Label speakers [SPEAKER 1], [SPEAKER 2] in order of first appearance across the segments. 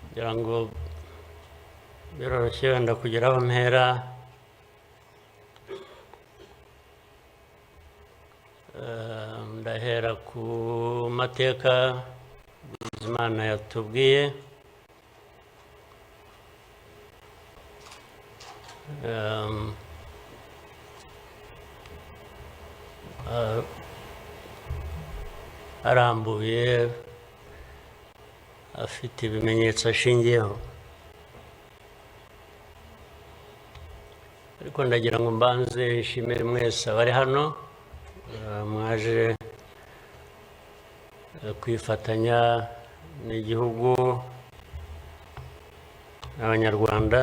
[SPEAKER 1] kugira ngo biroroshye wenda kugira aho mpera. Ndahera ku mateka Imana yatubwiye. Arambuye afite ibimenyetso ashingiyeho, ariko ndagira ngo mbanze nshimire mwese abari hano mwaje kwifatanya n'igihugu n'Abanyarwanda,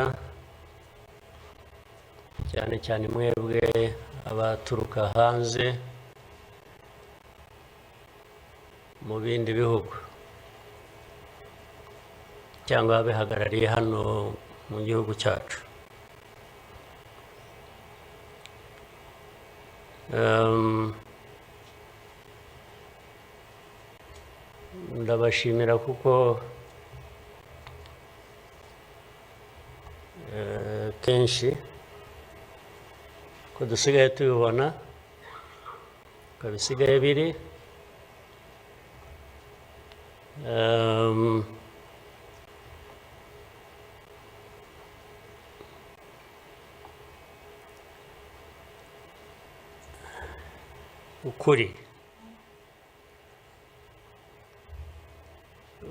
[SPEAKER 1] cyane cyane mwebwe abaturuka hanze mu bindi bihugu cyangwa abihagarariye hano mu gihugu cyacu. Ndabashimira kuko kenshi ko dusigaye tubibona ko bisigaye biri,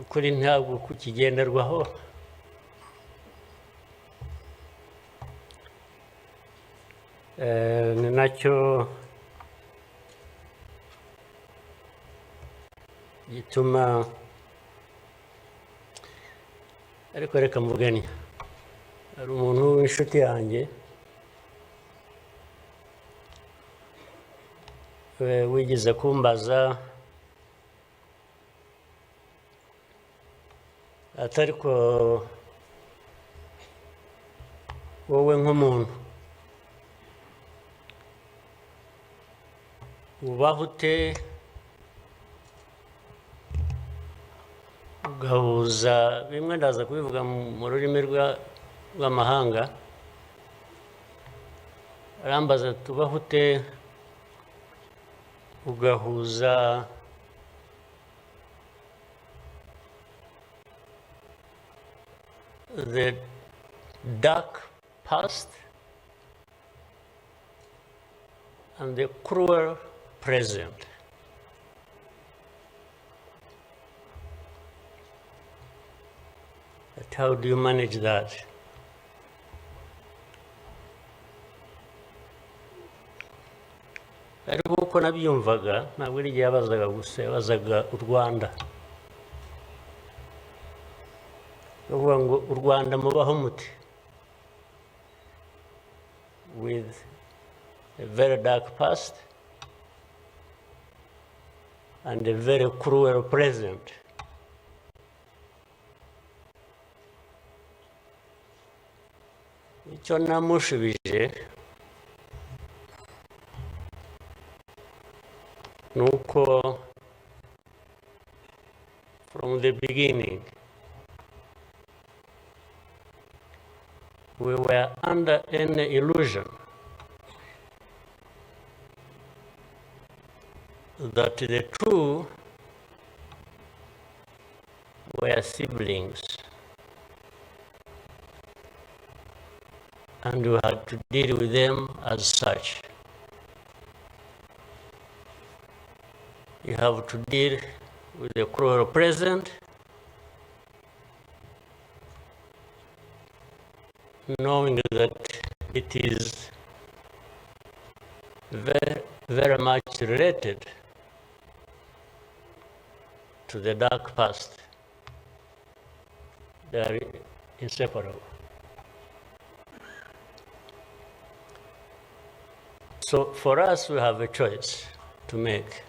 [SPEAKER 1] ukuri ntabwo kukigenderwaho. Ni nacyo gituma, ariko reka mvugane, hari umuntu w'inshuti yanjye wigeze kumbaza atari ko wowe nk'umuntu ubaho ute ugahuza bimwe, ndaza kubivuga mu rurimi rw'amahanga, arambaza tubaho ute ugahuza the dark past and the cruel present. But how do you manage that? Ariko uko nabyumvaga ntabwo ari igihe yabazaga gusa, yabazaga u Rwanda. Bavuga ngo u Rwanda mubaho muti, with a very dark past and a very cruel present. Icyo namushubije nuko from the beginning we were under an illusion that the two were siblings and we had to deal with them as such. You have to deal with the cruel present, knowing that it is very, very much related to the dark past. They are inseparable. So for us, we have a choice to make.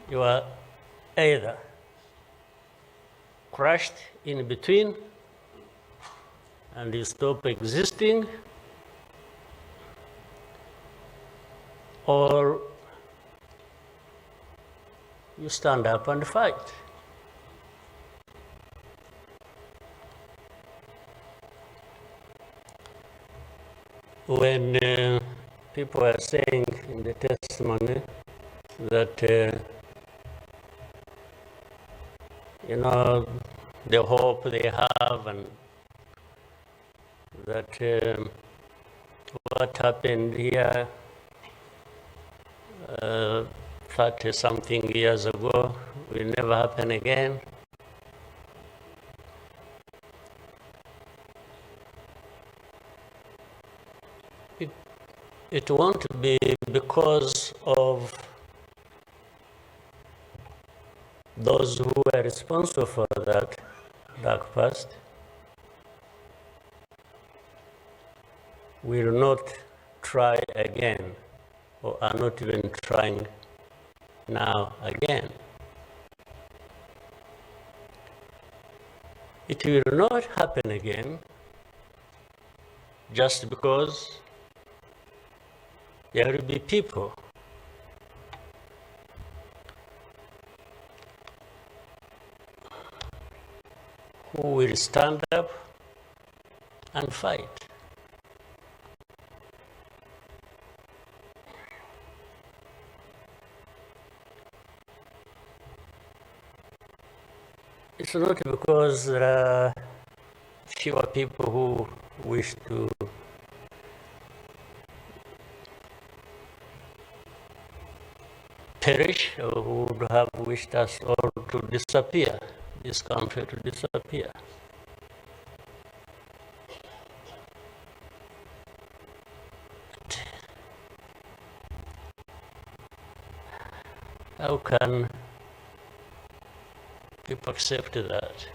[SPEAKER 1] You are either crushed in between and you stop existing, or you stand up and fight. When people are saying in the testimony that, the hope they have and that what happened here 30-something years ago will never happen again. It won't be because of those who are responsible for that dark past will not try again, or are not even trying now again. It will not happen again just because there will be people who will stand up and fight. It's not because there are fewer people who wish to perish or who would have wished us all to disappear, this country to disappear. How can people accept that?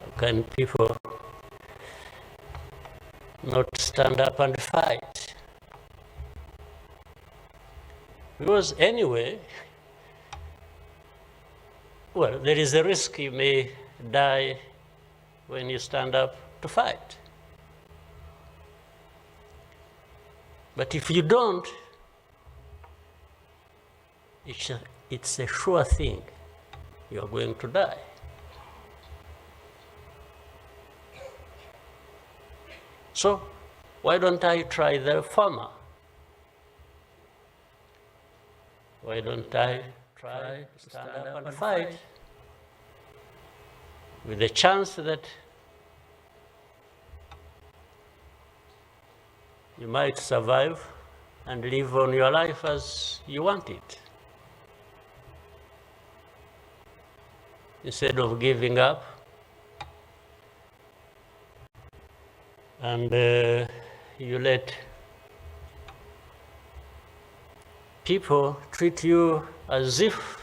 [SPEAKER 1] How can people not stand up and fight? Because anyway, well, there is a risk you may die when you stand up to fight. But if you don't, it's a sure thing you're going to die. So why don't I try the former? Why don't I try to stand up and fight with the chance that you might survive and live on your life as you want it, instead of giving up and you let people treat you as if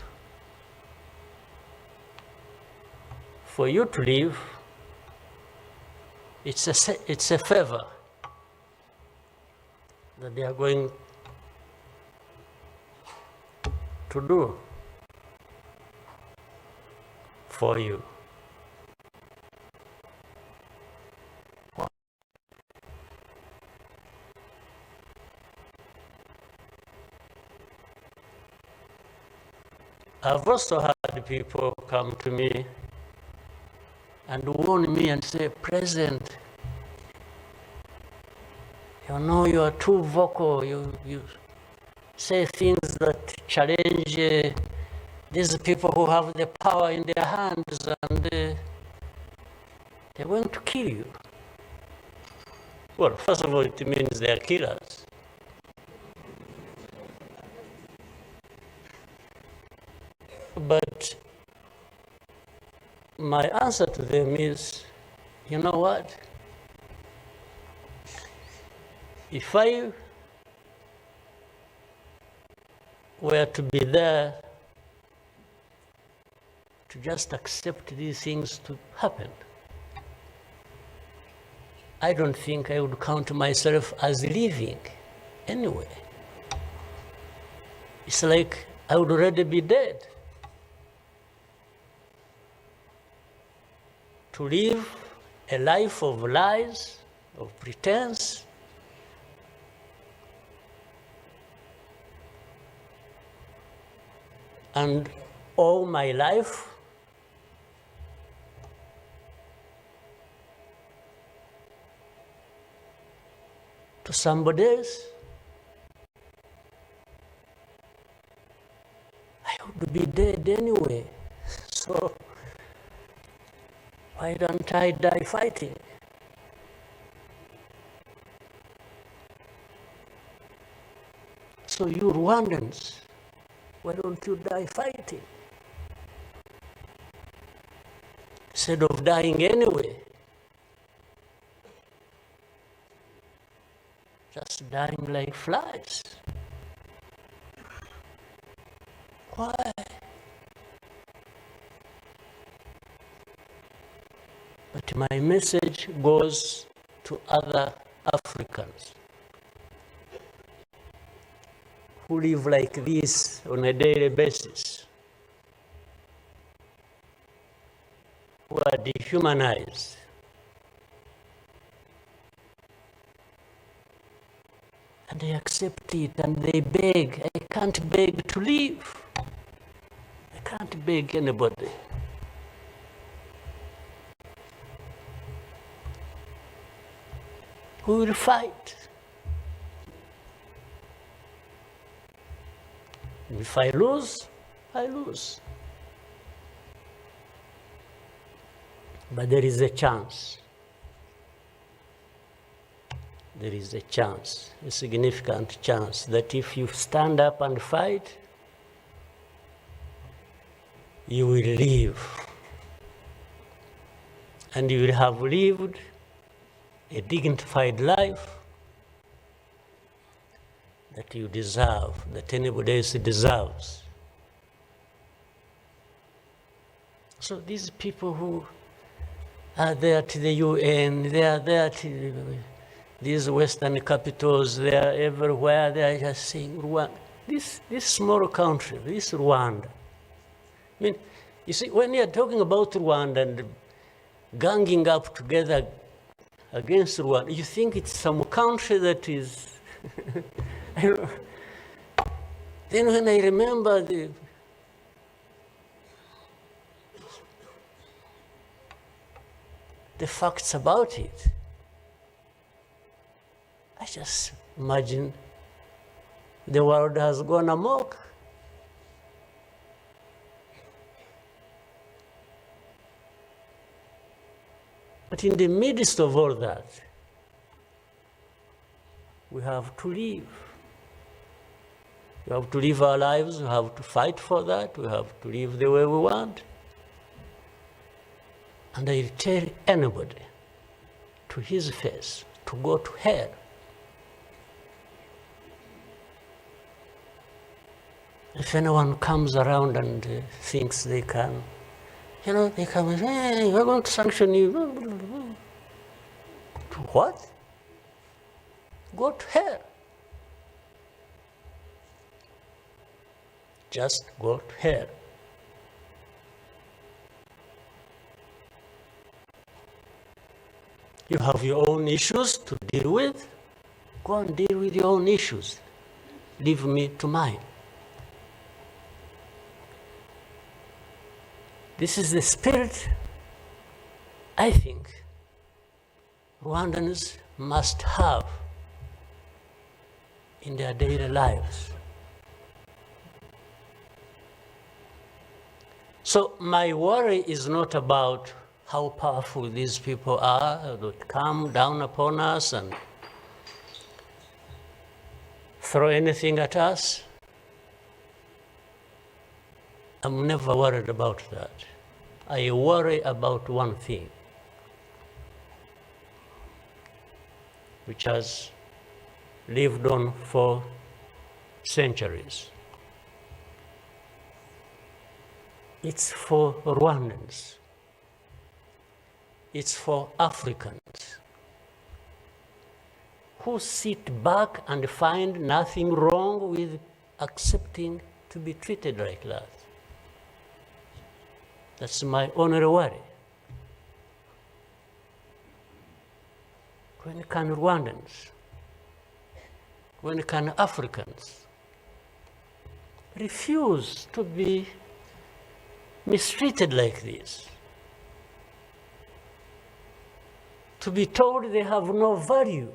[SPEAKER 1] for you to live, it's a favor that they are going to do for you. I've also had people come to me and warn me and say, President, you are too vocal. You say things that challenge these people who have the power in their hands, and they're going to kill you. Well, first of all, it means they are killers. But my answer to them is, you know what? If I were to be there to just accept these things to happen, I don't think I would count myself as living anyway. It's like I would already be dead. To live a life of lies, of pretense, and owe my life to somebody else? I would be dead anyway. So why don't I die fighting? So you Rwandans, why don't you die fighting? Instead of dying anyway. Just dying like flies. Why? But my message goes to other Africans who live like this on a daily basis, who are dehumanized. And they accept it and they beg. I can't beg to live. I can't beg anybody. Who will fight? If I lose, I lose. But there is a chance. There is a chance, a significant chance, that if you stand up and fight, you will live. And you will have lived a dignified life that you deserve, that anybody else deserves. So these people who are there to the UN, they are there to these Western capitals, they are everywhere, they are just saying, Rwanda. This small country, this Rwanda. I mean, you see, when you're talking about Rwanda and ganging up together against Rwanda, you think it's some country that is... Then when I remember the facts about it, I just imagine the world has gone amok. But in the midst of all that, we have to live. We have to live our lives, we have to fight for that, we have to live the way we want. And I tell anybody to his face to go to hell. If anyone comes around and thinks they can, they come and say, hey, we're going to sanction you. To what? Go to hell. Just go to hell. You have your own issues to deal with. Go and deal with your own issues. Leave me to mine. This is the spirit, I think, Rwandans must have in their daily lives. So my worry is not about how powerful these people are that come down upon us and throw anything at us. I'm never worried about that. I worry about one thing, which has lived on for centuries. It's for Rwandans. It's for Africans who sit back and find nothing wrong with accepting to be treated like that. That's my only worry. When can Rwandans, when can Africans refuse to be mistreated like this, to be told they have no value,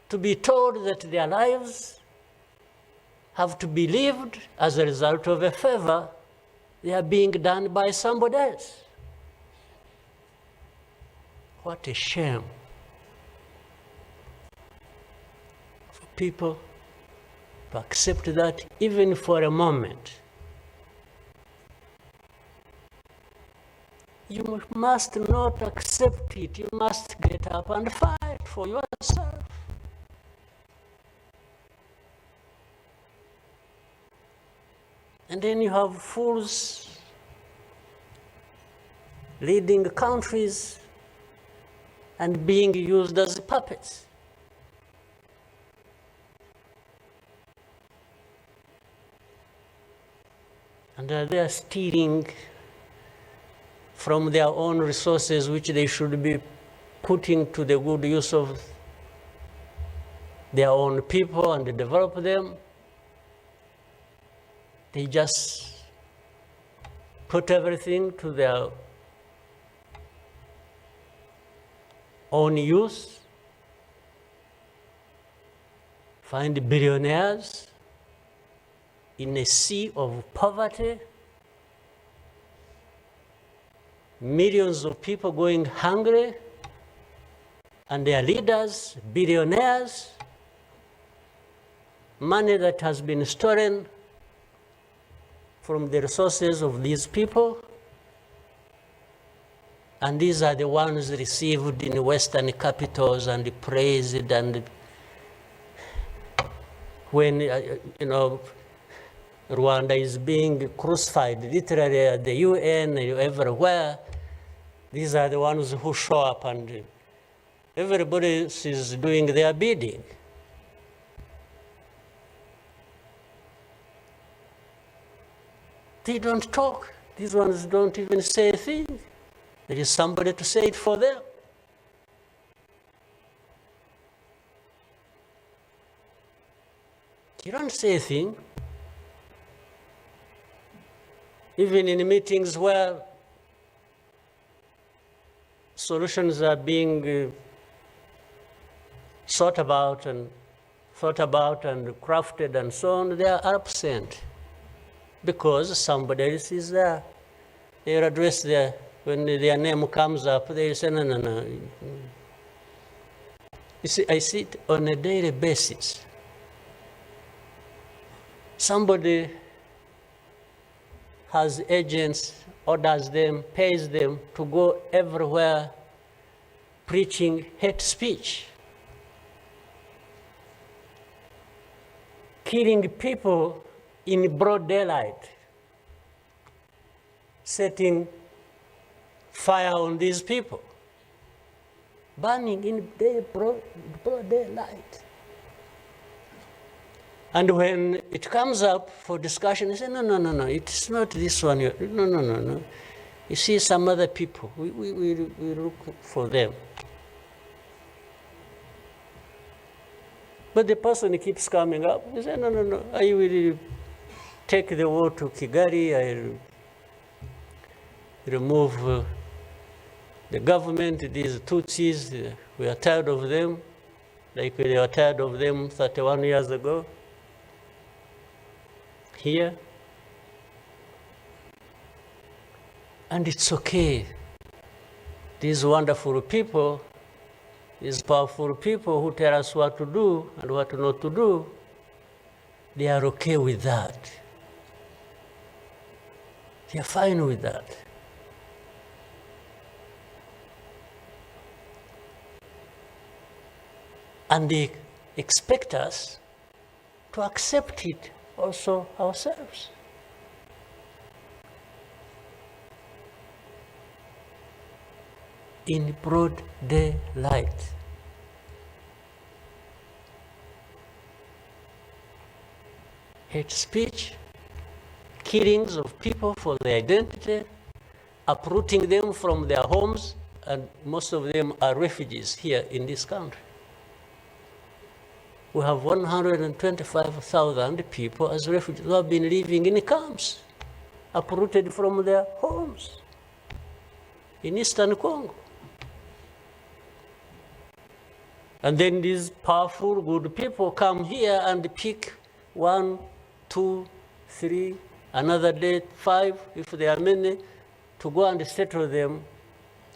[SPEAKER 1] to be told that their lives have to be lived as a result of a favor they are being done by somebody else. What a shame for people to accept that even for a moment. You must not accept it. You must get up and fight for yourself. And then you have fools leading countries and being used as puppets. And they are stealing from their own resources, which they should be putting to the good use of their own people and develop them. They just put everything to their own use, find billionaires in a sea of poverty, millions of people going hungry, and their leaders, billionaires, money that has been stolen from the resources of these people, and these are the ones received in Western capitals and praised, and when, Rwanda is being crucified, literally at the UN, everywhere, these are the ones who show up and everybody is doing their bidding. They don't talk. These ones don't even say a thing. There is somebody to say it for them. You don't say a thing. Even in meetings where solutions are being thought about and crafted and so on, they are absent because somebody else is there. They are addressed there. When their name comes up, they say, no. You see, I see it on a daily basis. Somebody has agents, orders them, pays them to go everywhere preaching hate speech, killing people in broad daylight, setting fire on these people, burning in broad daylight. And when it comes up for discussion, they say, no, it's not this one. No. You see some other people, we look for them. But the person keeps coming up. He says, no, I will take the war to Kigali, I remove the government, these Tutsis, we are tired of them, like we were tired of them 31 years ago. Here. And it's okay. These wonderful people, these powerful people who tell us what to do and what not to do, they are okay with that. They are fine with that. And they expect us to accept it also ourselves. In broad daylight. Hate speech, killings of people for their identity, uprooting them from their homes, and most of them are refugees here in this country. We have 125,000 people as refugees who have been living in camps. uprooted from their homes in Eastern Congo. And then these powerful, good people come here and pick 1, 2, 3, another day 5, if there are many, to go and settle them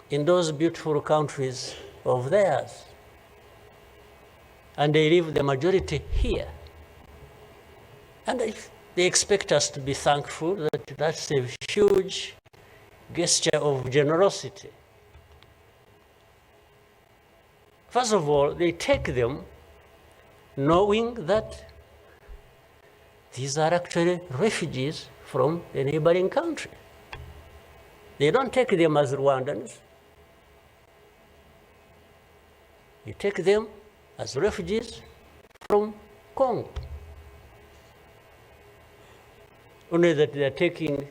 [SPEAKER 1] in those beautiful countries of theirs. And they leave the majority here. And they expect us to be thankful that that's a huge gesture of generosity. First of all, they take them knowing that these are actually refugees from a neighboring country. They don't take them as Rwandans. You take them as refugees from Congo. Only that they are taking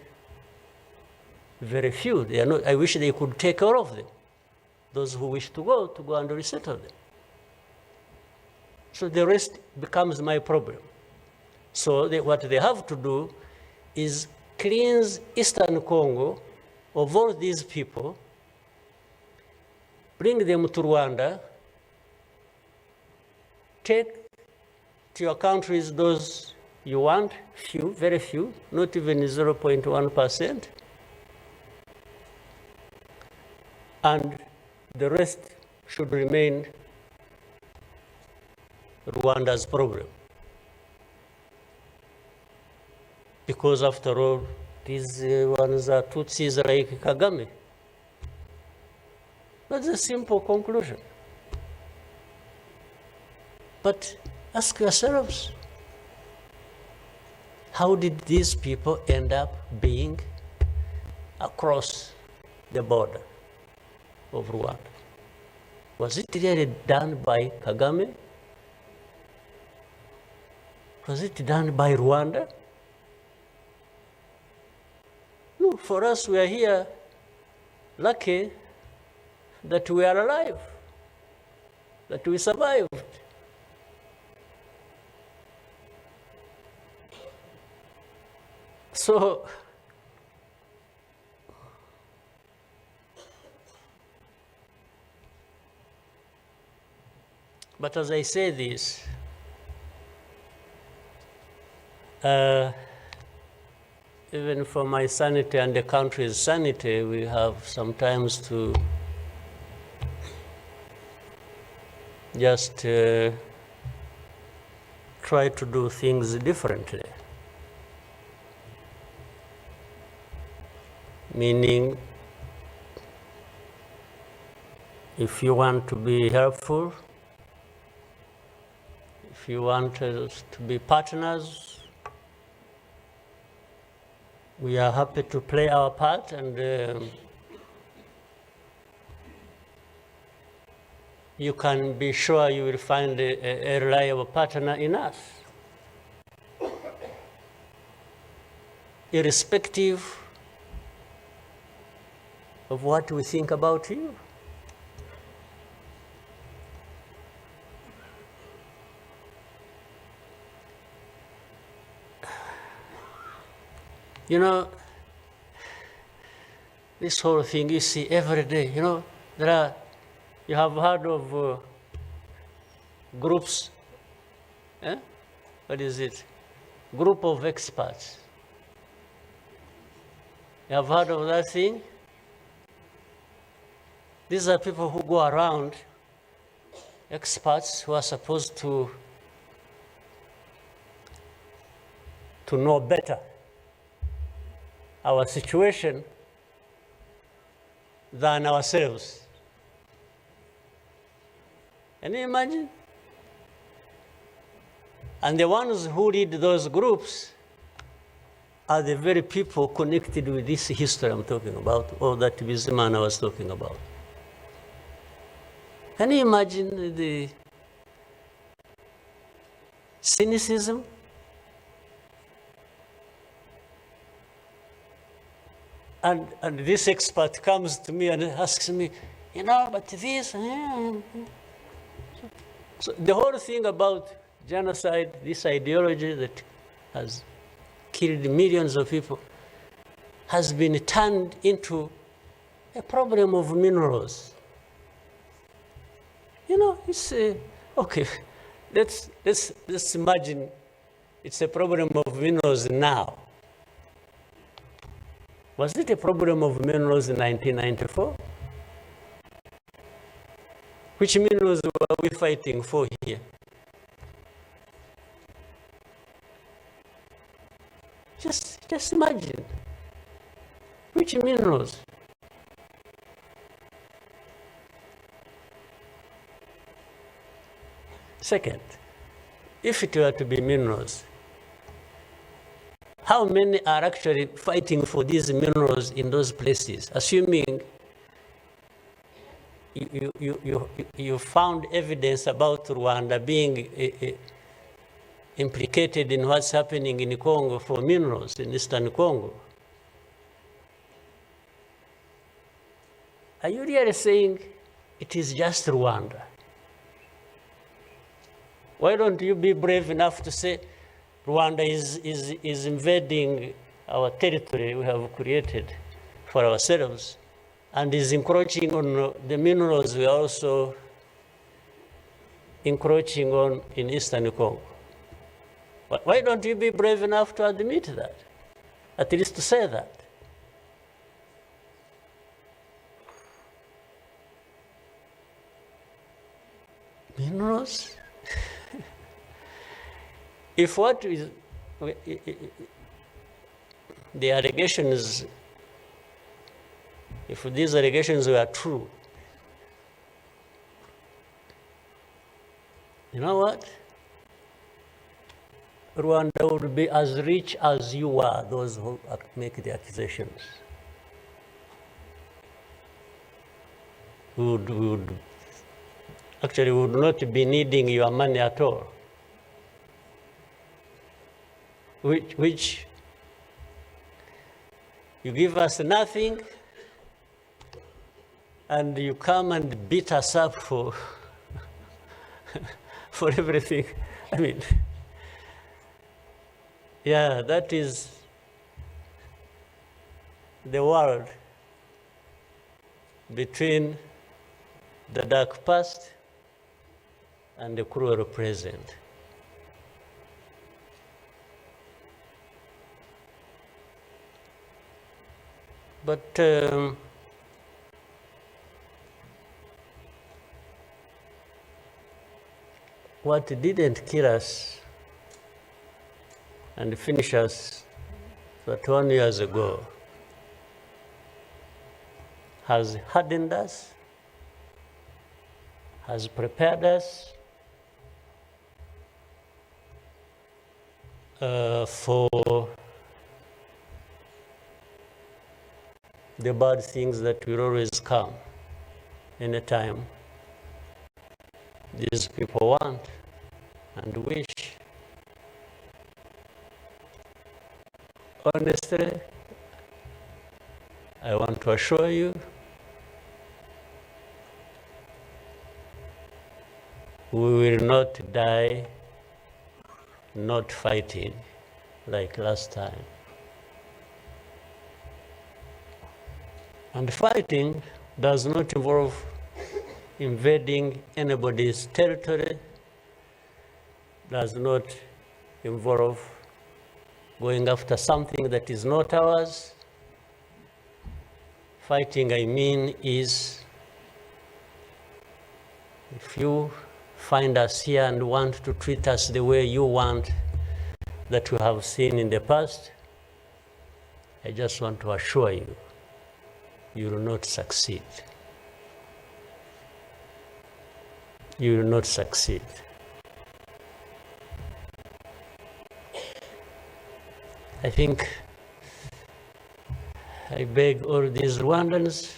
[SPEAKER 1] very few. They are not, I wish they could take all of them. Those who wish to go and resettle them. So the rest becomes my problem. So what they have to do is cleanse Eastern Congo of all these people, bring them to Rwanda, take to your countries those you want, few, very few, not even 0.1%, and the rest should remain Rwanda's problem. Because after all, these ones are Tutsis like Kagame. That's a simple conclusion. But ask yourselves, how did these people end up being across the border of Rwanda? Was it really done by Kagame? Was it done by Rwanda? No, for us, we are here lucky that we are alive, that we survived. So, but as I say this, even for my sanity and the country's sanity, we have sometimes to just try to do things differently. Meaning, if you want to be helpful, if you want us to be partners, we are happy to play our part, and you can be sure you will find a reliable partner in us, irrespective of what we think about you. You know, this whole thing you see every day, you know, you have heard of groups, what is it? Group of experts. You have heard of that thing? These are people who go around, experts who are supposed to know better our situation than ourselves. Can you imagine? And the ones who lead those groups are the very people connected with this history I'm talking about, or that Bizimana was talking about. Can you imagine the cynicism? And this expert comes to me and asks me, you know, but this. So the whole thing about genocide, this ideology that has killed millions of people, has been turned into a problem of minerals. You know, it's okay. Let's imagine it's a problem of minerals now. Was it a problem of minerals in 1994? Which minerals were we fighting for here? Just imagine. Which minerals? Second, if it were to be minerals, how many are actually fighting for these minerals in those places, assuming you found evidence about Rwanda being implicated in what's happening in Congo for minerals in Eastern Congo? Are you really saying it is just Rwanda? Why don't you be brave enough to say Rwanda is invading our territory we have created for ourselves and is encroaching on the minerals we are also encroaching on in Eastern Congo? Why don't you be brave enough to admit that? At least to say that. Minerals? If what is the allegations, if these allegations were true, you know what? Rwanda would be as rich as you are, those who make the accusations. Would not be needing your money at all. Which you give us nothing and you come and beat us up for for everything. I mean, yeah, that is the world between the dark past and the cruel present. But what didn't kill us and finish us 21 years ago has hardened us, has prepared us for the bad things that will always come anytime these people want and wish. Honestly, I want to assure you we will not die not fighting like last time. And fighting does not involve invading anybody's territory, does not involve going after something that is not ours. Fighting, I mean, is if you find us here and want to treat us the way you want that we have seen in the past, I just want to assure you, you will not succeed. You will not succeed. I think I beg all these Rwandans,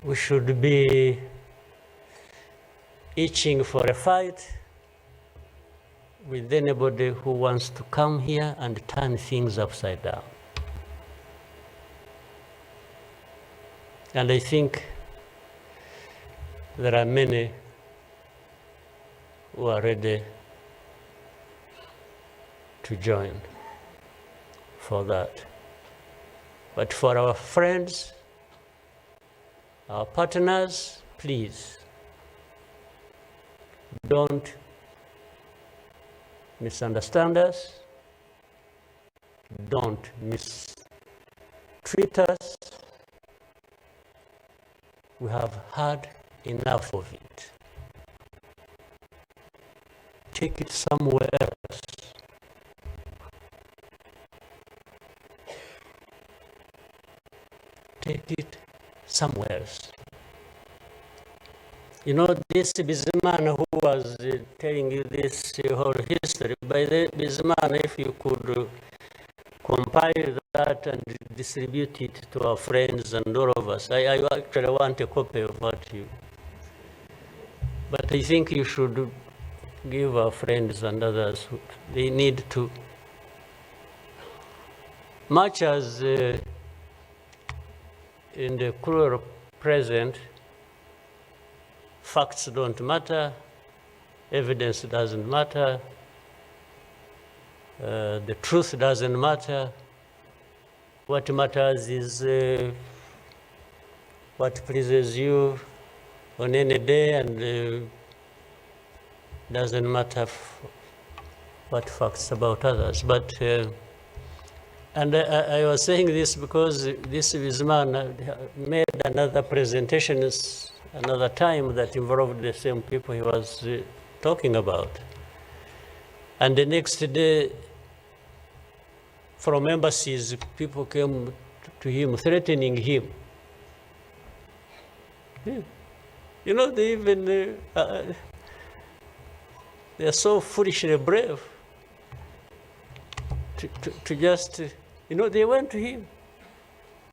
[SPEAKER 1] we should be itching for a fight with anybody who wants to come here and turn things upside down. And I think there are many who are ready to join for that. But for our friends, our partners, please, don't misunderstand us, don't mistreat us. We have had enough of it. Take it somewhere else. Take it somewhere else. You know, this Bizimana who was telling you this whole history, by the Bizimana, if you could compile that and distribute it to our friends and all of us. I actually want a copy of what you... But I think you should give our friends and others, they need to... Much as in the cruel present, facts don't matter, evidence doesn't matter, the truth doesn't matter. What matters is what pleases you on any day, and doesn't matter what facts about others. But and I was saying this because this man made another presentation another time that involved the same people he was talking about. And the next day, from embassies, people came to him, threatening him. Yeah. You know, they even, they are so foolishly brave to just, you know, they went to him.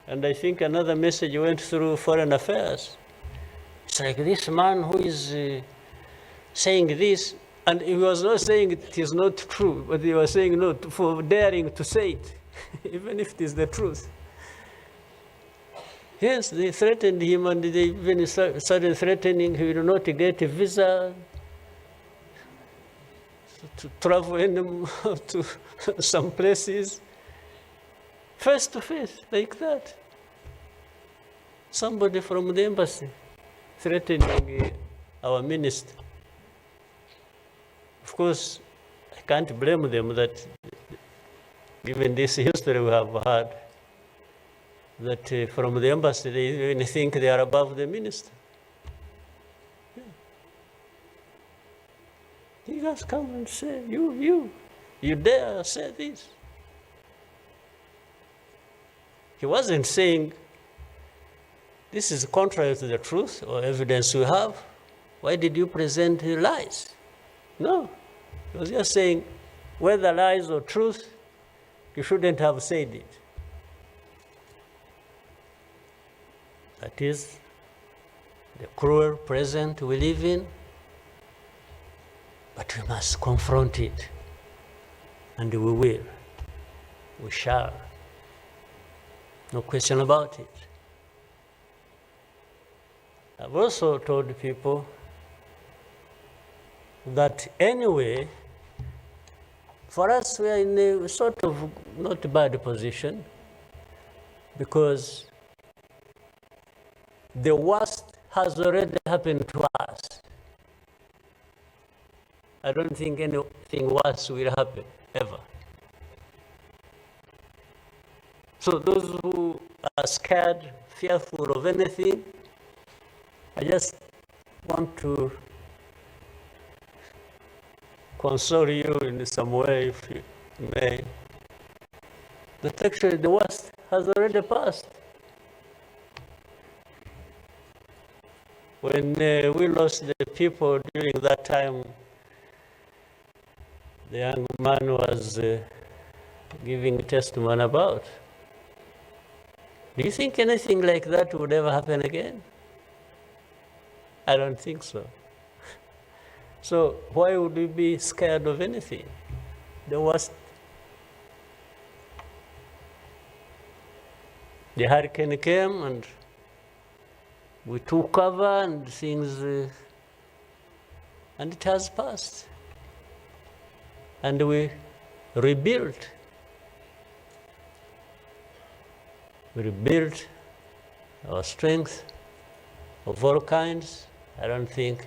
[SPEAKER 1] And I think another message went through Foreign Affairs. It's like this man who is saying this, and he was not saying it is not true, but he was saying no for daring to say it, even if it is the truth. Yes, they threatened him, and they even started threatening he will not get a visa to travel to some places, face to face, like that. Somebody from the embassy threatening our minister. Of course, I can't blame them that, given this history we have had, that from the embassy they even think they are above the minister. Yeah. He just come and say, you dare say this. He wasn't saying, this is contrary to the truth or evidence we have. Why did you present lies? No, he was just saying, whether lies or truth, you shouldn't have said it. That is the cruel present we live in, but we must confront it, and we will. We shall. No question about it. I've also told people that anyway, for us, we are in a sort of not bad position, because the worst has already happened to us. I don't think anything worse will happen, ever. So those who are scared, fearful of anything, I just want to console you in some way, if you may, that actually the worst has already passed. When we lost the people during that time, the young man was giving testimony about. Do you think anything like that would ever happen again? I don't think so. So why would we be scared of anything? The worst. The hurricane came and we took cover and things, and it has passed. And we rebuilt. We rebuild our strength of all kinds. I don't think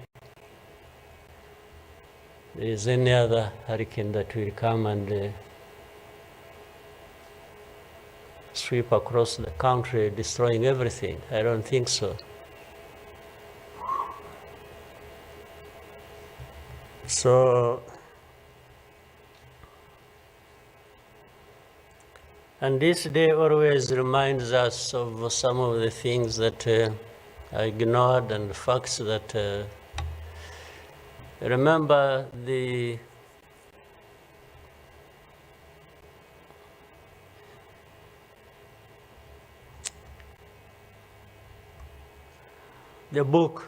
[SPEAKER 1] there is any other hurricane that will come and sweep across the country, destroying everything. I don't think so. So, and this day always reminds us of some of the things that I ignored and the facts that remember the book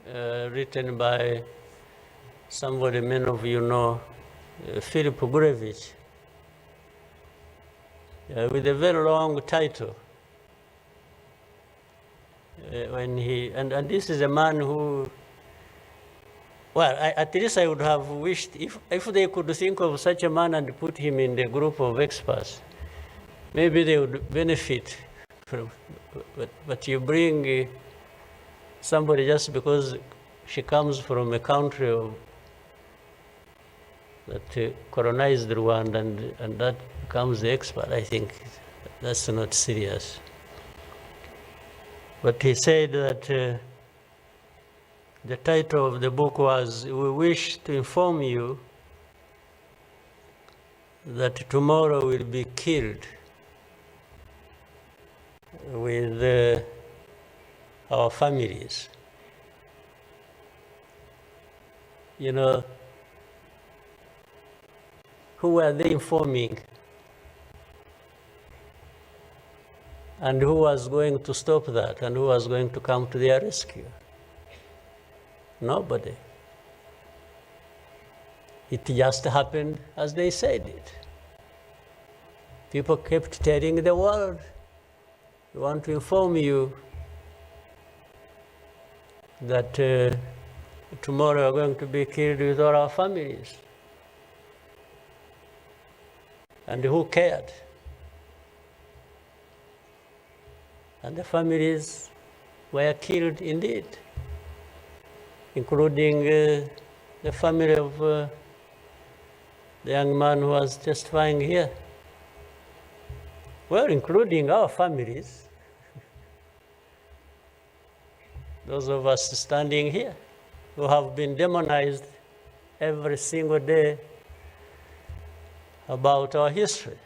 [SPEAKER 1] written by somebody many of you know, Philip Gurevich, with a very long title. When he and this is a man who, well, at least I would have wished if they could think of such a man and put him in the group of experts, maybe they would benefit from. But you bring somebody just because she comes from a country that colonized Rwanda and that becomes the expert. I think that's not serious. But he said that the title of the book was, "We wish to inform you that tomorrow will be killed with our families." You know, who were they informing? And who was going to stop that? And who was going to come to their rescue? Nobody. It just happened as they said it. People kept telling the world, "We want to inform you that tomorrow we're going to be killed with all our families." And who cared? And the families were killed indeed, including the family of the young man who was testifying here. Well, including our families, those of us standing here who have been demonized every single day about our history.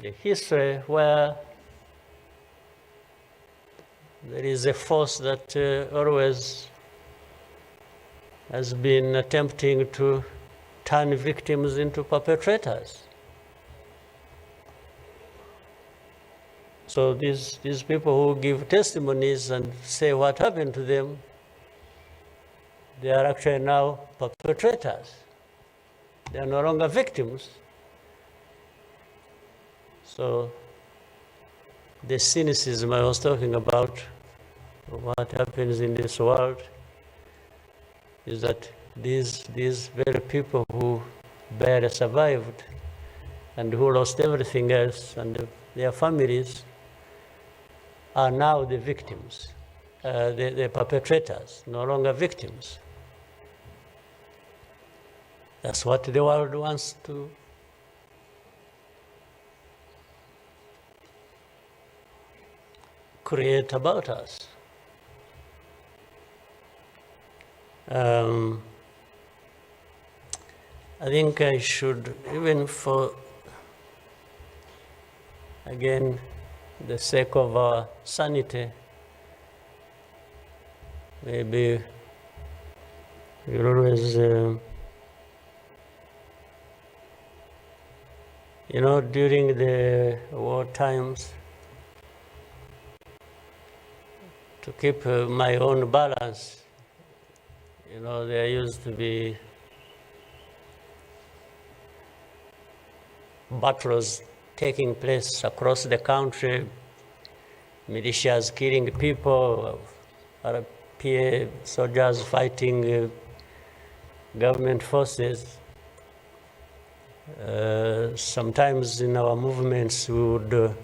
[SPEAKER 1] The history where there is a force that always has been attempting to turn victims into perpetrators. So these people who give testimonies and say what happened to them, they are actually now perpetrators. They are no longer victims. So the cynicism I was talking about, what happens in this world, is that these very people who barely survived and who lost everything else and their families are now the victims, the perpetrators, no longer victims. That's what the world wants to create about us. I think I should, even for, again, the sake of our sanity, maybe we'll always, during the war times, to keep my own balance, there used to be battles taking place across the country, militias killing people, RPA soldiers fighting government forces. Sometimes in our movements, we would,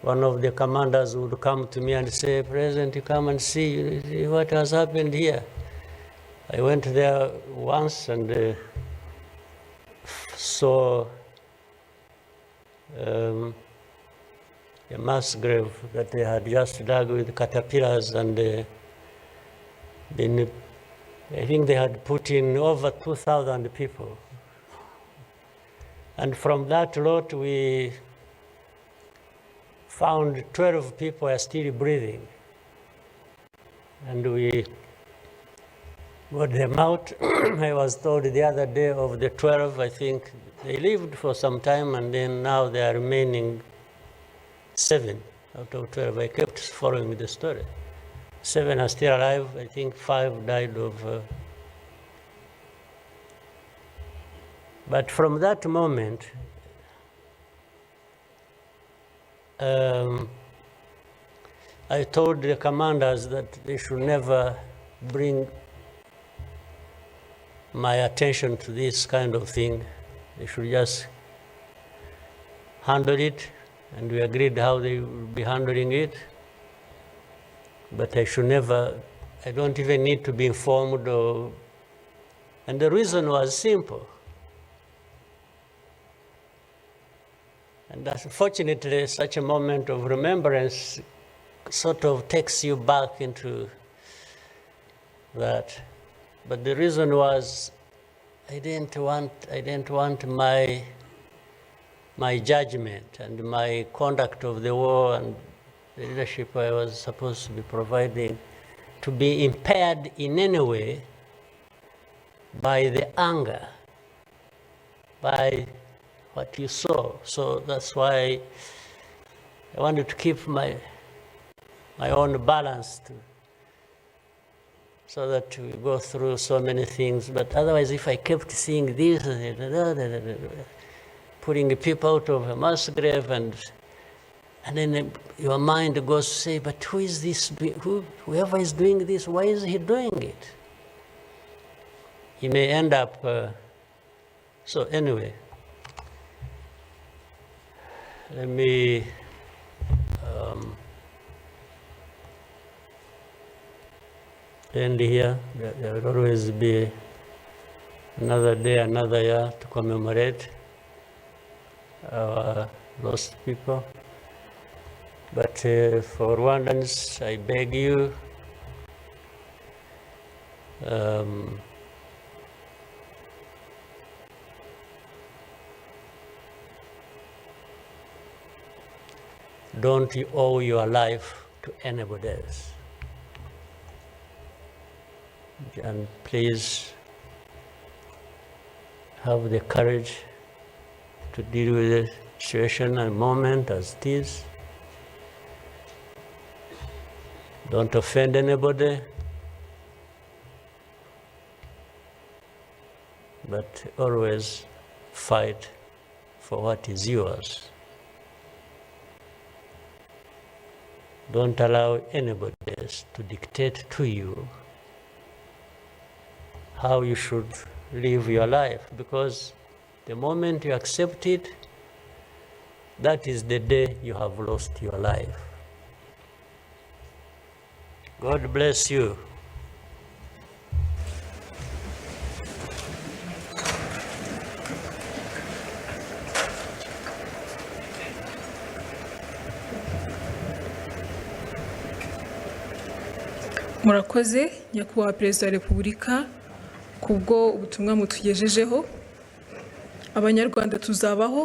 [SPEAKER 1] one of the commanders would come to me and say, President, you come and see what has happened here. I went there once and saw a mass grave that they had just dug with caterpillars, and then I think they had put in over 2,000 people. And from that lot, we found 12 people are still breathing. And we got them out. I was told the other day of the 12, I think they lived for some time, and then now they are remaining 7 out of 12. I kept following the story. 7 are still alive. I think 5 died of... But from that moment, I told the commanders that they should never bring my attention to this kind of thing. They should just handle it, and we agreed how they would be handling it. But I should never, I don't even need to be informed or, and the reason was simple. And unfortunately, such a moment of remembrance sort of takes you back into that. But the reason was I didn't want my judgment and my conduct of the war and the leadership I was supposed to be providing to be impaired in any way by the anger, by what you saw. So that's why I wanted to keep my own balance so that we go through so many things. But otherwise, if I kept seeing this, putting people out of a mass grave, and then your mind goes to say, but who is this? Whoever is doing this, why is he doing it? He may end up... So anyway, let me end here. There will always be another day, another year to commemorate our lost people. But for Rwandans, I beg you, don't you owe your life to anybody else. And please have the courage to deal with the situation and moment as it is. Don't offend anybody, but always fight for what is yours. Don't allow anybody else to dictate to you how you should live your life, because the moment you accept it, that is the day you have lost your life. God bless you.
[SPEAKER 2] Murakoze nyakubahwa Perezida wa Repubulika kubwo ubutumwa mutugejejeho. Abanyarwanda tuzabaho